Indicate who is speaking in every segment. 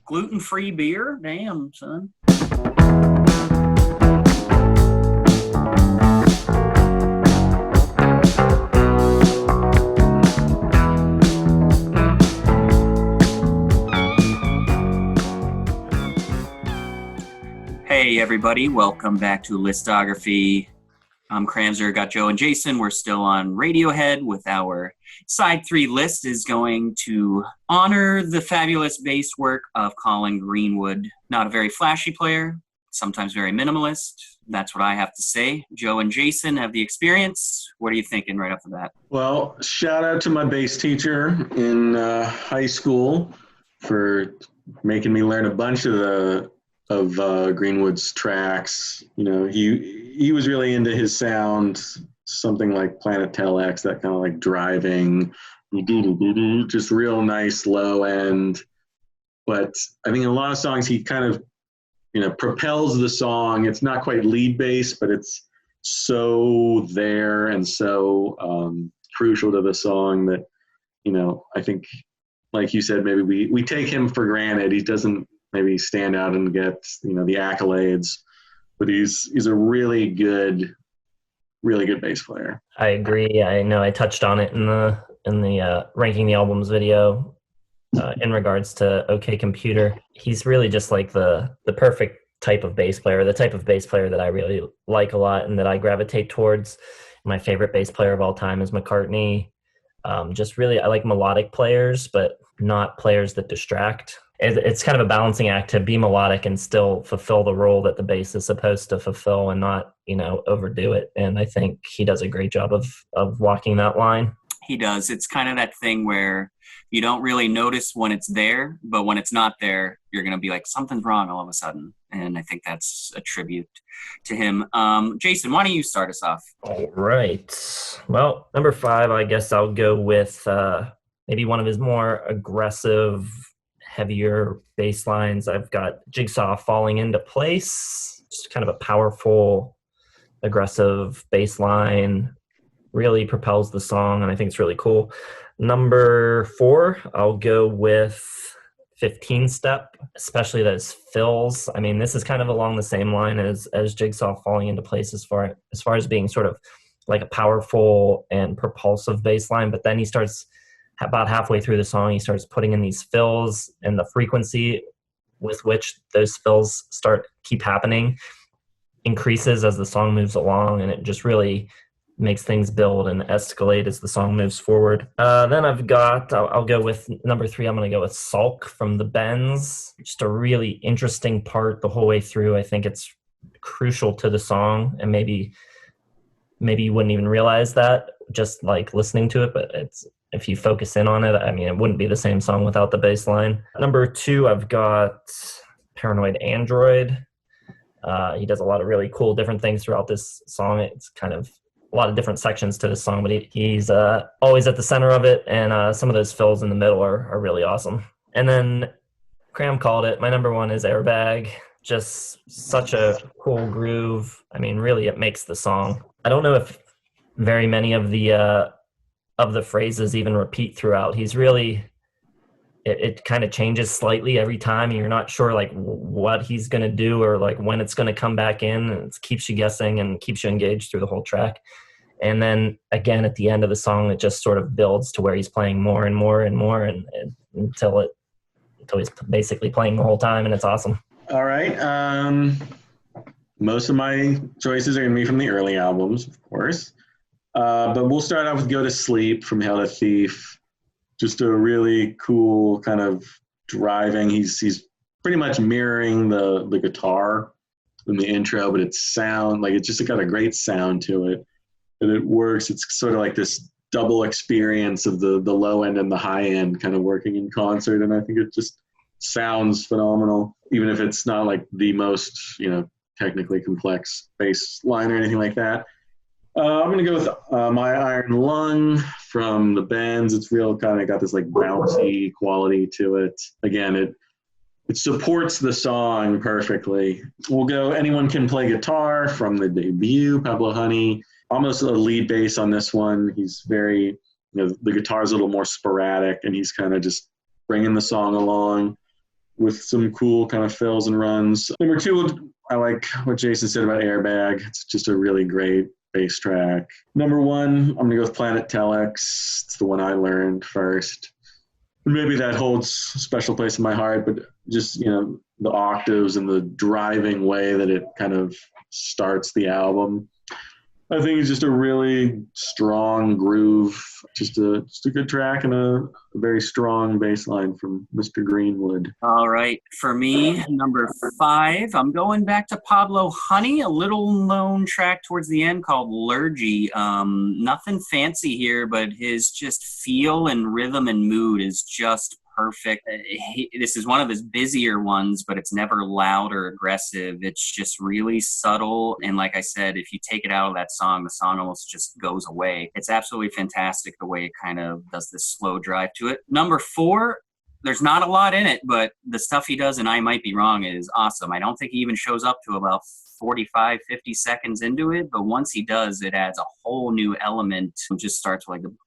Speaker 1: Gluten-free beer? Damn, son. Hey, everybody. Welcome back to Listography. I'm Kramzer, got Joe and Jason. We're still on Radiohead with our Side 3 list is going to honor the fabulous bass work of Colin Greenwood. Not a very flashy player, sometimes very minimalist. That's what I have to say. Joe and Jason have the experience. What are you thinking right off the bat?
Speaker 2: Well, shout out to my bass teacher in high school for making me learn a bunch of Greenwood's tracks. You know, he was really into his sound, something like Planet Telex, that kind of like driving, just real nice low end. But I think in a lot of songs he kind of, propels the song. It's not quite lead bass, but it's so there and so crucial to the song that, I think, like you said, maybe we take him for granted. He doesn't maybe stand out and get, the accolades, but he's a really good bass player.
Speaker 3: I agree. I know I touched on it in the ranking the albums video in regards to OK Computer. He's really just like the perfect type of bass player, the type of bass player that I really like a lot and that I gravitate towards. My favorite bass player of all time is McCartney. Just really, I like melodic players, but not players that distract. It's kind of a balancing act to be melodic and still fulfill the role that the bass is supposed to fulfill and not, overdo it. And I think he does a great job of walking that line.
Speaker 1: He does. It's kind of that thing where you don't really notice when it's there, but when it's not there, you're going to be like, something's wrong all of a sudden. And I think that's a tribute to him. Jason, why don't you start us off?
Speaker 3: All right. Well, number 5, I guess I'll go with maybe one of his more aggressive, heavier bass lines. I've got Jigsaw Falling Into Place. Just kind of a powerful, aggressive bass line. Really propels the song, and I think it's really cool. Number 4, I'll go with 15 Step, especially those fills. I mean, this is kind of along the same line as Jigsaw Falling Into Place as far as being sort of like a powerful and propulsive bass line, but then he starts about halfway through the song, he starts putting in these fills, and the frequency with which those fills keep happening increases as the song moves along, and it just really makes things build and escalate as the song moves forward. Then I'll go with number 3. I'm going to go with Sulk from the Bends. Just a really interesting part the whole way through. I think it's crucial to the song, and maybe you wouldn't even realize that just like listening to it, but if you focus in on it, I mean, it wouldn't be the same song without the bass line. Number 2, I've got Paranoid Android. He does a lot of really cool different things throughout this song. It's kind of a lot of different sections to this song, but he's always at the center of it, and some of those fills in the middle are really awesome. And then Cram called it. My number 1 is Airbag. Just such a cool groove. I mean, really, it makes the song. I don't know if very many of the phrases even repeat throughout. He's really, it kind of changes slightly every time, and you're not sure like what he's going to do or like when it's going to come back in, and it keeps you guessing and keeps you engaged through the whole track. And then again, at the end of the song, it just sort of builds to where he's playing more and more and more until he's basically playing the whole time, and it's awesome.
Speaker 2: All right. Most of my choices are going to be from the early albums, of course. But we'll start off with Go to Sleep from Hail to Thief. Just a really cool kind of driving. He's pretty much mirroring the guitar in the intro, but it's just got a great sound to it. And it works. It's sort of like this double experience of the low end and the high end kind of working in concert. And I think it just sounds phenomenal, even if it's not like the most, technically complex bass line or anything like that. I'm going to go with My Iron Lung from the Bends. It's real kind of got this like bouncy quality to it. Again, it supports the song perfectly. We'll go Anyone Can Play Guitar from the debut, Pablo Honey. Almost a lead bass on this one. He's very, the guitar's a little more sporadic, and he's kind of just bringing the song along. with some cool kind of fills and runs. Number 2, I like what Jason said about Airbag. It's just a really great bass track. Number 1, I'm going to go with Planet Telex. It's the one I learned first. Maybe that holds a special place in my heart, but just, the octaves and the driving way that it kind of starts the album. I think it's just a really strong groove, just a good track and a very strong bass line from Mr. Greenwood.
Speaker 1: All right. For me, number 5, I'm going back to Pablo Honey, a little known track towards the end called Lurgy. Nothing fancy here, but his just feel and rhythm and mood is just perfect. This is one of his busier ones, but it's never loud or aggressive. It's just really subtle. And like I said, if you take it out of that song, the song almost just goes away. It's absolutely fantastic the way it kind of does this slow drive to it. Number 4, there's not a lot in it, but the stuff he does, and I might be wrong, is awesome. I don't think he even shows up to about 45, 50 seconds into it, but once he does, it adds a whole new element. It just starts like and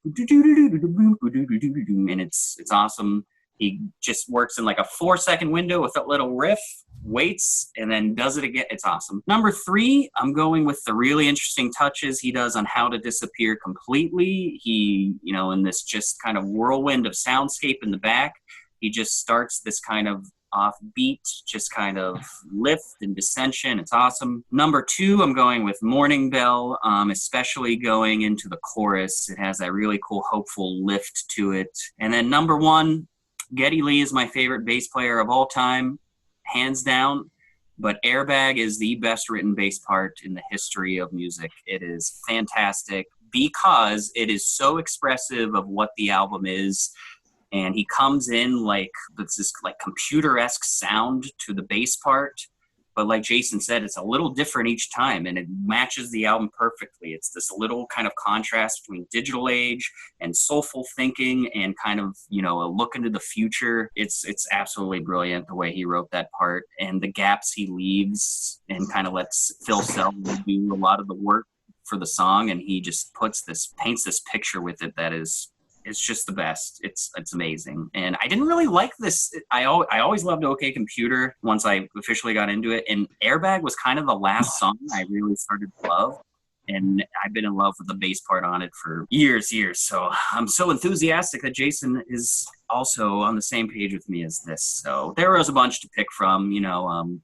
Speaker 1: it's awesome. He just works in like a 4-second window with that little riff, waits, and then does it again. It's awesome. Number 3, I'm going with the really interesting touches he does on How to Disappear Completely. He, in this just kind of whirlwind of soundscape in the back, he just starts this kind of offbeat, just kind of lift and dissension. It's awesome. Number 2, I'm going with Morning Bell, especially going into the chorus. It has that really cool, hopeful lift to it. And then number 1, Geddy Lee is my favorite bass player of all time, hands down, but Airbag is the best written bass part in the history of music. It is fantastic because it is so expressive of what the album is, and he comes in like this like computer-esque sound to the bass part, but like Jason said, it's a little different each time, and it matches the album perfectly. It's this little kind of contrast between digital age and soulful thinking and kind of, a look into the future. It's absolutely brilliant the way he wrote that part, and the gaps he leaves and kind of lets Phil Selden do a lot of the work for the song, and he just paints this picture with it that is... It's just the best. It's amazing. And I didn't really like this. I always loved OK Computer once I officially got into it. And Airbag was kind of the last song I really started to love. And I've been in love with the bass part on it for years. So I'm so enthusiastic that Jason is also on the same page with me as this. So there was a bunch to pick from.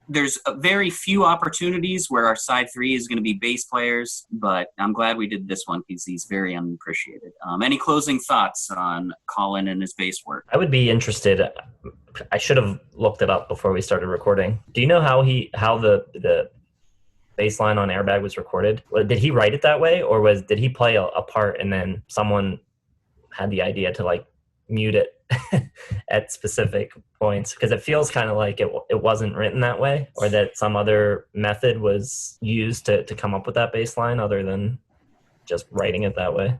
Speaker 1: There's very few opportunities where our side 3 is going to be bass players, but I'm glad we did this one because he's very unappreciated. Any closing thoughts on Colin and his bass work?
Speaker 3: I would be interested. I should have looked it up before we started recording. Do you know how the bass line on Airbag was recorded? Did he write it that way, or did he play a part and then someone had the idea to like mute it at specific points? Because it feels kind of like it wasn't written that way, or that some other method was used to come up with that bass line other than just writing it that way.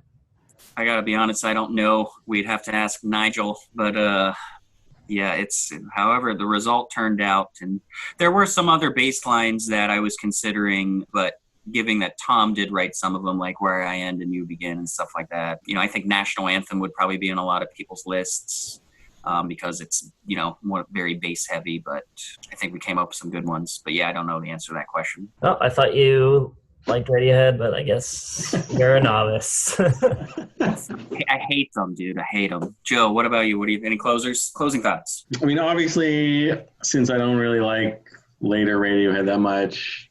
Speaker 1: I gotta be honest, I don't know. We'd have to ask Nigel, but yeah, however the result turned out, and there were some other bass lines that I was considering, but given that Thom did write some of them, like Where I End and You Begin and stuff like that, I think National Anthem would probably be on a lot of people's lists because it's, more very bass heavy, but I think we came up with some good ones. But yeah, I don't know the answer to that question.
Speaker 3: Well, I thought you liked Radiohead, but I guess you're a novice.
Speaker 1: I hate them, dude. I hate them. Joe, what about you? Any closing thoughts?
Speaker 2: I mean, obviously, since I don't really like later Radiohead that much,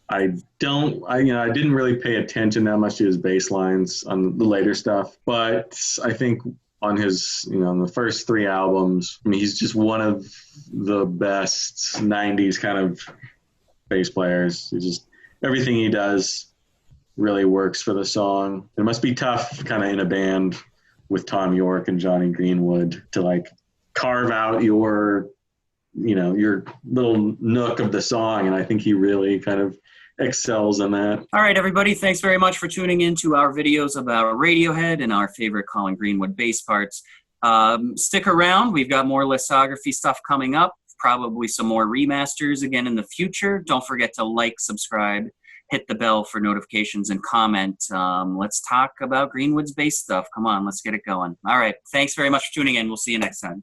Speaker 2: I didn't really pay attention that much to his bass lines on the later stuff. But I think on his, on the first 3 albums, he's just one of the best 90s kind of bass players. Everything he does really works for the song. It must be tough kind of in a band with Thom Yorke and Johnny Greenwood to like carve out your little nook of the song. And I think he really kind of excels in that.
Speaker 1: All right, everybody. Thanks very much for tuning in to our videos about Radiohead and our favorite Colin Greenwood bass parts. Stick around. We've got more lithography stuff coming up. Probably some more remasters again in the future. Don't forget to like, subscribe, hit the bell for notifications, and comment. Let's talk about Greenwood's bass stuff. Come on, let's get it going. All right. Thanks very much for tuning in. We'll see you next time.